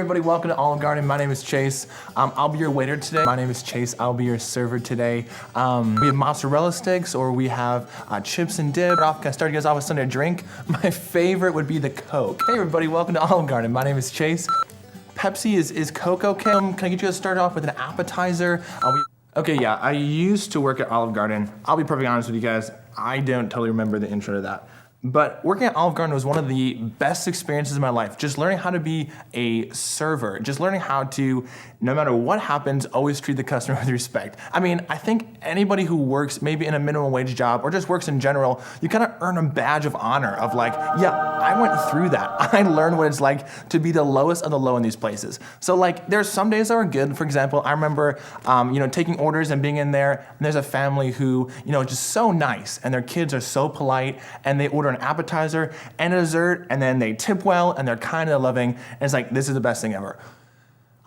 everybody, welcome to Olive Garden. My name is Chase. I'll be your waiter today. My name is Chase. I'll be your server today. We have mozzarella sticks, or we have chips and dip. Can I start you guys off with something to drink? My favorite would be the Coke. Hey everybody, welcome to Olive Garden. My name is Chase. Pepsi is Coke okay? Can I get you guys started off with an appetizer? Okay, yeah, I used to work at Olive Garden. I'll be perfectly honest with you guys, I don't totally remember the intro to that. But working at Olive Garden was one of the best experiences of my life. Just learning how to be a server, just learning how to, no matter what happens, always treat the customer with respect. I mean, I think anybody who works maybe in a minimum wage job or just works in general, you kind of earn a badge of honor of like, yeah, I went through that. I learned what it's like to be the lowest of the low in these places. So like, there's some days that were good. For example, I remember, taking orders and being in there, and there's a family who, just so nice, and their kids are so polite, and they order an appetizer and a dessert, and then they tip well, and they're kind of loving, and it's like, this is the best thing ever.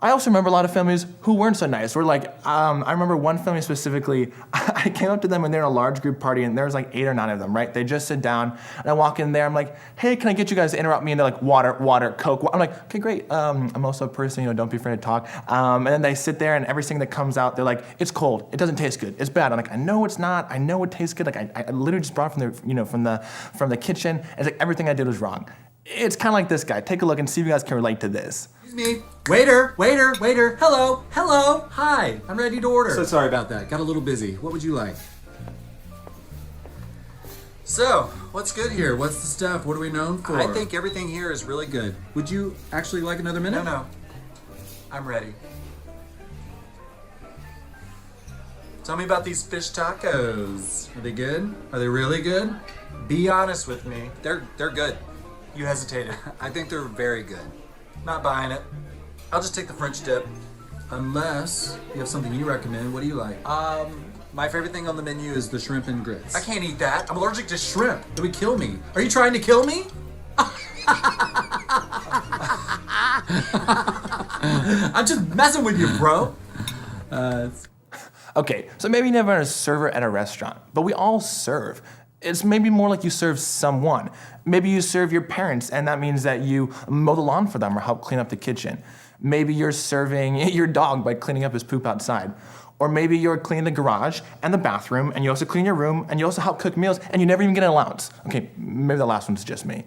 I also remember a lot of families who weren't so nice. We're like, I remember one family specifically, I came up to them when they're in a large group party, and there was like 8 or 9 of them, right? They just sit down, and I walk in there, I'm like, hey, can I get you guys to interrupt me? And they're like, water, Coke. I'm like, okay, great. I'm also a person, don't be afraid to talk. And then they sit there, and everything that comes out, they're like, it's cold. It doesn't taste good. It's bad. I'm like, I know it's not. I know it tastes good. Like I literally just brought it from the kitchen. And it's like everything I did was wrong. It's kind of like this guy. Take a look and see if you guys can relate to this. Excuse me. Waiter. Hello. Hi. I'm ready to order. So sorry about that. Got a little busy. What would you like? So, what's good here? What's the stuff? What are we known for? I think everything here is really good. Would you actually like another minute? No. I'm ready. Tell me about these fish tacos. Are they good? Are they really good? Be honest with me. They're good. You hesitated. I think they're very good. Not buying it. I'll just take the French dip. Unless you have something you recommend. What do you like? My favorite thing on the menu is The shrimp and grits. I can't eat that. I'm allergic to shrimp. It would kill me. Are you trying to kill me? I'm just messing with you, bro. Okay, so maybe you never been a server at a restaurant, but we all serve. It's maybe more like you serve someone. Maybe you serve your parents, and that means that you mow the lawn for them or help clean up the kitchen. Maybe you're serving your dog by cleaning up his poop outside. Or maybe you're cleaning the garage and the bathroom, and you also clean your room, and you also help cook meals, and you never even get an allowance. Okay, maybe the last one's just me.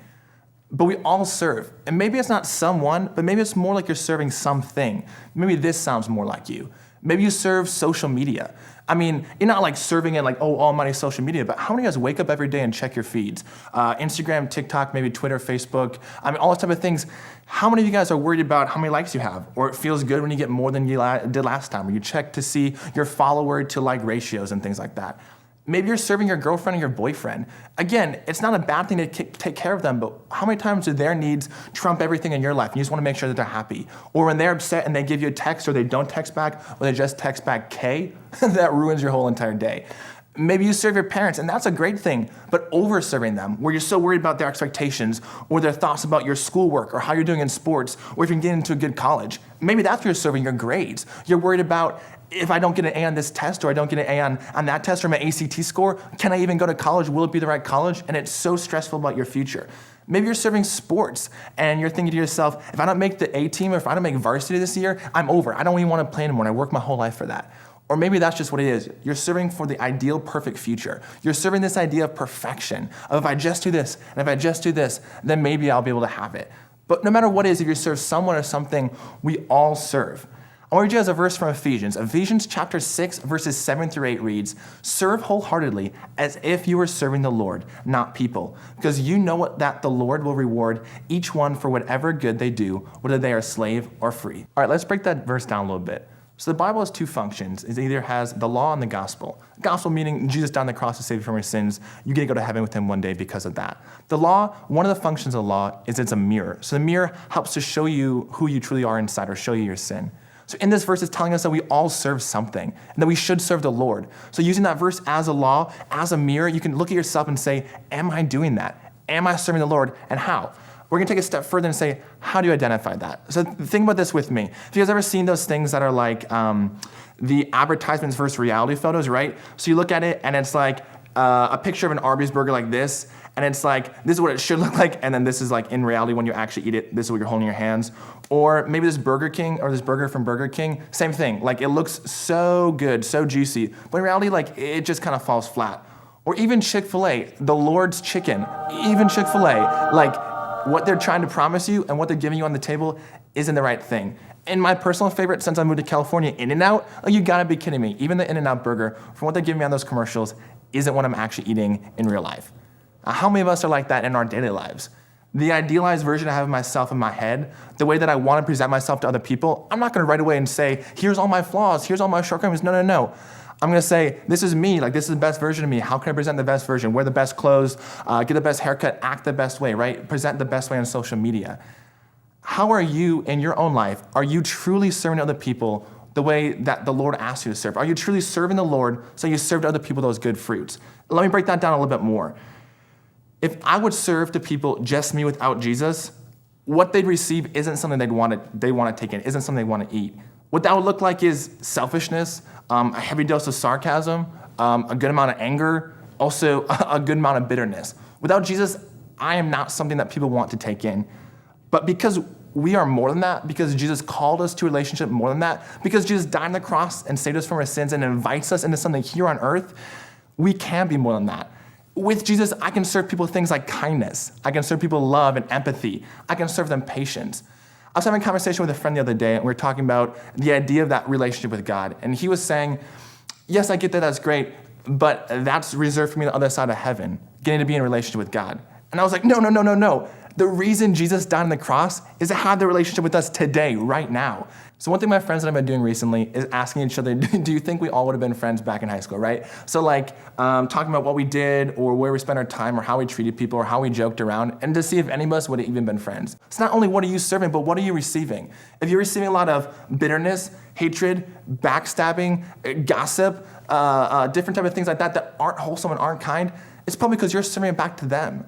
But we all serve. And maybe it's not someone, but maybe it's more like you're serving something. Maybe this sounds more like you. Maybe you serve social media. I mean, you're not like serving in like, almighty social media, but how many of you guys wake up every day and check your feeds? Instagram, TikTok, maybe Twitter, Facebook, all those type of things. How many of you guys are worried about how many likes you have? Or it feels good when you get more than you did last time, or you check to see your follower to like ratios and things like that. Maybe you're serving your girlfriend or your boyfriend. Again, it's not a bad thing to take care of them, but how many times do their needs trump everything in your life? And you just want to make sure that they're happy. Or when they're upset and they give you a text, or they don't text back, or they just text back K, that ruins your whole entire day. Maybe you serve your parents, and that's a great thing, but over-serving them, where you're so worried about their expectations, or their thoughts about your schoolwork, or how you're doing in sports, or if you can get into a good college. Maybe that's where you're serving your grades. You're worried about, if I don't get an A on this test, or I don't get an A on that test, or my ACT score, can I even go to college? Will it be the right college? And it's so stressful about your future. Maybe you're serving sports, and you're thinking to yourself, if I don't make the A team, or if I don't make varsity this year, I'm over. I don't even want to play anymore, and I worked my whole life for that. Or maybe that's just what it is. You're serving for the ideal perfect future. You're serving this idea of perfection, of if I just do this, and if I just do this, then maybe I'll be able to have it. But no matter what it is, if you serve someone or something, we all serve. I want to read you guys a verse from Ephesians. Ephesians chapter 6, verses 7 through 8 reads, "Serve wholeheartedly as if you were serving the Lord, not people, because you know that the Lord will reward each one for whatever good they do, whether they are slave or free." All right, let's break that verse down a little bit. So the Bible has 2 functions. It either has the law and the gospel. Gospel meaning Jesus died on the cross to save you from your sins. You get to go to heaven with him one day because of that. The law, one of the functions of the law is it's a mirror. So the mirror helps to show you who you truly are inside, or show you your sin. So in this verse, it's telling us that we all serve something, and that we should serve the Lord. So using that verse as a law, as a mirror, you can look at yourself and say, am I doing that? Am I serving the Lord, and how? We're going to take a step further and say, how do you identify that? So think about this with me. Have you guys ever seen those things that are like the advertisements versus reality photos, right? So you look at it, and it's like a picture of an Arby's burger like this, And it's like, this is what it should look like, and then this is like, in reality, when you actually eat it, this is what you're holding in your hands. Or maybe this Burger King, or this burger from Burger King, same thing. Like, it looks so good, so juicy, but in reality, like, it just kind of falls flat. Or even Chick-fil-A, the Lord's chicken, even Chick-fil-A, like, what they're trying to promise you and what they're giving you on the table isn't the right thing. And my personal favorite, since I moved to California, In-N-Out, like, you gotta be kidding me. Even the In-N-Out burger, from what they give me on those commercials, isn't what I'm actually eating in real life. How many of us are like that in our daily lives? The idealized version I have of myself in my head, the way that I want to present myself to other people, I'm not going to right away and say, here's all my flaws, here's all my shortcomings. No. I'm going to say, this is me, like, this is the best version of me. How can I present the best version? Wear the best clothes, get the best haircut, act the best way, right? Present the best way on social media. How are you in your own life? Are you truly serving other people the way that the Lord asks you to serve? Are you truly serving the Lord so you serve to other people those good fruits? Let me break that down a little bit more. If I would serve to people just me without Jesus, what they'd receive isn't something they want to take in, isn't something they want to eat. What that would look like is selfishness, a heavy dose of sarcasm, a good amount of anger, also a good amount of bitterness. Without Jesus, I am not something that people want to take in. But because we are more than that, because Jesus called us to a relationship more than that, because Jesus died on the cross and saved us from our sins and invites us into something here on earth, we can be more than that. With Jesus, I can serve people things like kindness. I can serve people love and empathy. I can serve them patience. I was having a conversation with a friend the other day, and we were talking about the idea of that relationship with God. And he was saying, yes, I get that, that's great, but that's reserved for me on the other side of heaven, getting to be in a relationship with God. And I was like, no. The reason Jesus died on the cross is to have the relationship with us today, right now. So one thing my friends and I have been doing recently is asking each other, do you think we all would have been friends back in high school, right? So like talking about what we did or where we spent our time or how we treated people or how we joked around, and to see if any of us would have even been friends. It's not only what are you serving, but what are you receiving? If you're receiving a lot of bitterness, hatred, backstabbing, gossip, different type of things like that that aren't wholesome and aren't kind, it's probably because you're serving it back to them.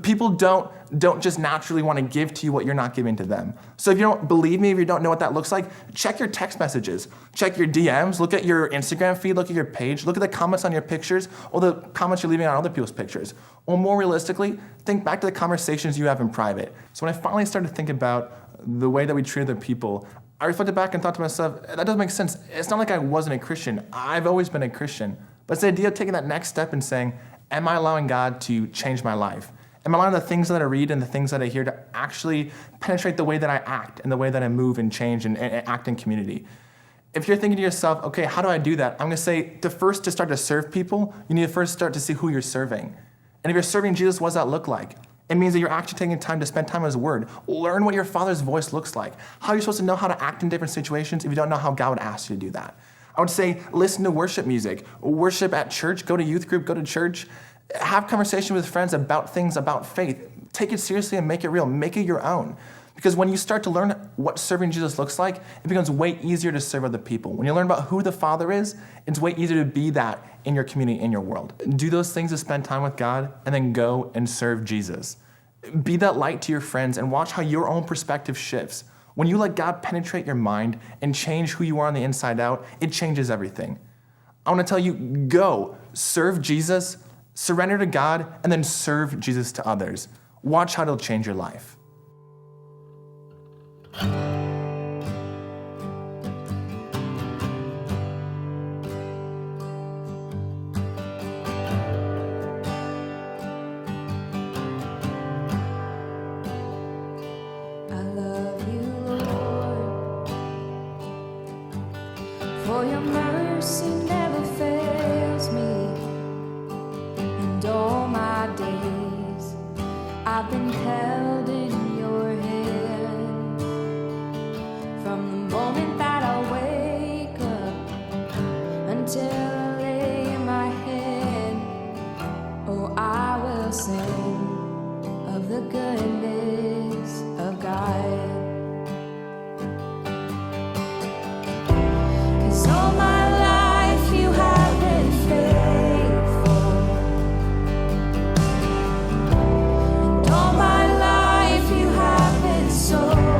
People don't just naturally want to give to you what you're not giving to them. So if you don't believe me, if you don't know what that looks like, check your text messages, check your DMs, look at your Instagram feed, look at your page, look at the comments on your pictures or the comments you're leaving on other people's pictures. Or more realistically, think back to the conversations you have in private. So when I finally started to think about the way that we treat other people, I reflected back and thought to myself, that doesn't make sense. It's not like I wasn't a Christian. I've always been a Christian. But it's the idea of taking that next step and saying, am I allowing God to change my life? Am I allowing the things that I read and the things that I hear to actually penetrate the way that I act and the way that I move and change and act in community? If you're thinking to yourself, okay, how do I do that? I'm going to say, to start to serve people, you need to first start to see who you're serving. And if you're serving Jesus, what does that look like? It means that you're actually taking time to spend time in His Word. Learn what your Father's voice looks like. How you're supposed to know how to act in different situations if you don't know how God would ask you to do that. I would say, listen to worship music. Worship at church. Go to youth group. Go to church. Have conversation with friends about things about faith. Take it seriously and make it real. Make it your own. Because when you start to learn what serving Jesus looks like, it becomes way easier to serve other people. When you learn about who the Father is, it's way easier to be that in your community, in your world. Do those things to spend time with God, and then go and serve Jesus. Be that light to your friends and watch how your own perspective shifts. When you let God penetrate your mind and change who you are on the inside out, it changes everything. I want to tell you, go, serve Jesus, surrender to God, and then serve Jesus to others. Watch how it'll change your life. I love you, Lord, for your mercy never fails me. And all my days I've been held in your hands. From the moment that I wake up until I lay my head, oh, I will sing of the goodness of God. 'Cause all my life you have been faithful, and all my life you have been so good.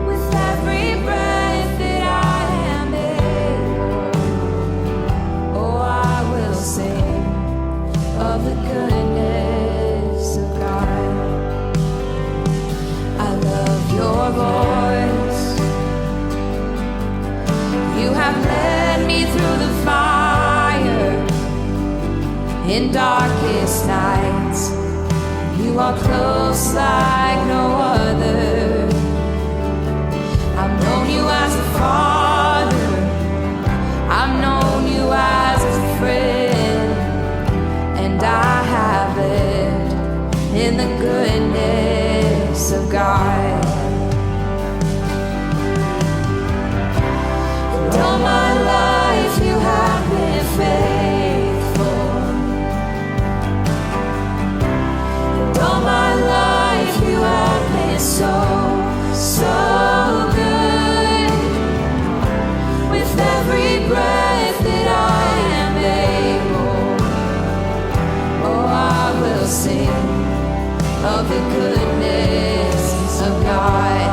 With every breath that I am able, oh, I will in darkest nights. You are close like no other. I've known you as a father, I've known you as a friend, and I have lived in the goodness of God. And all my life you have been faithful. And all my life you have been so good. With every breath that I am able, oh, I will sing of the goodness of God.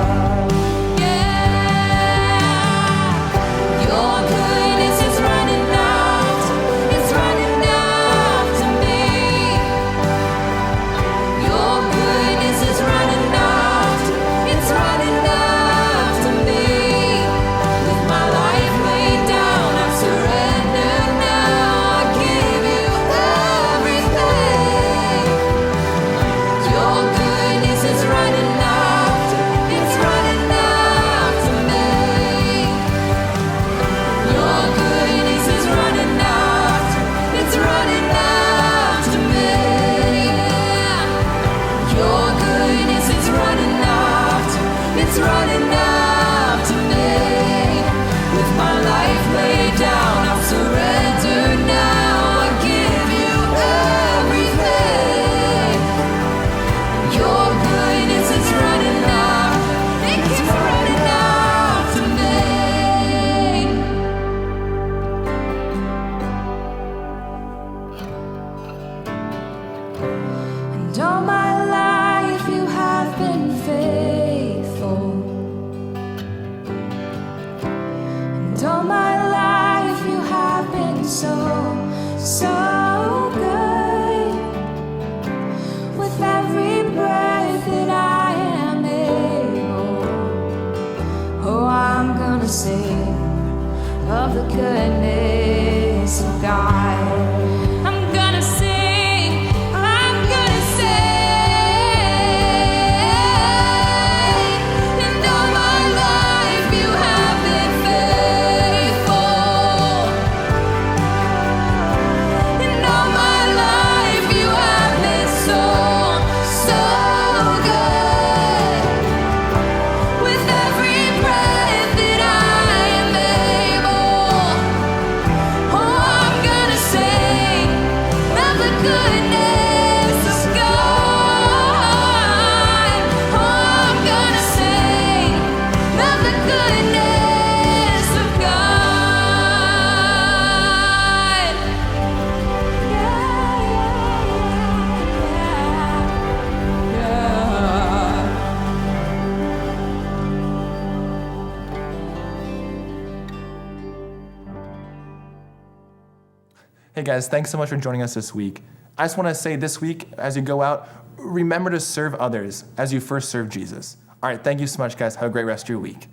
All my life you have been faithful. And all my life you have been so good. With every breath that I am able, oh, I'm gonna sing of the goodness of God. I'm gonna sing. Hey guys, thanks so much for joining us this week. I just want to say this week, as you go out, remember to serve others as you first served Jesus. All right, thank you so much, guys. Have a great rest of your week.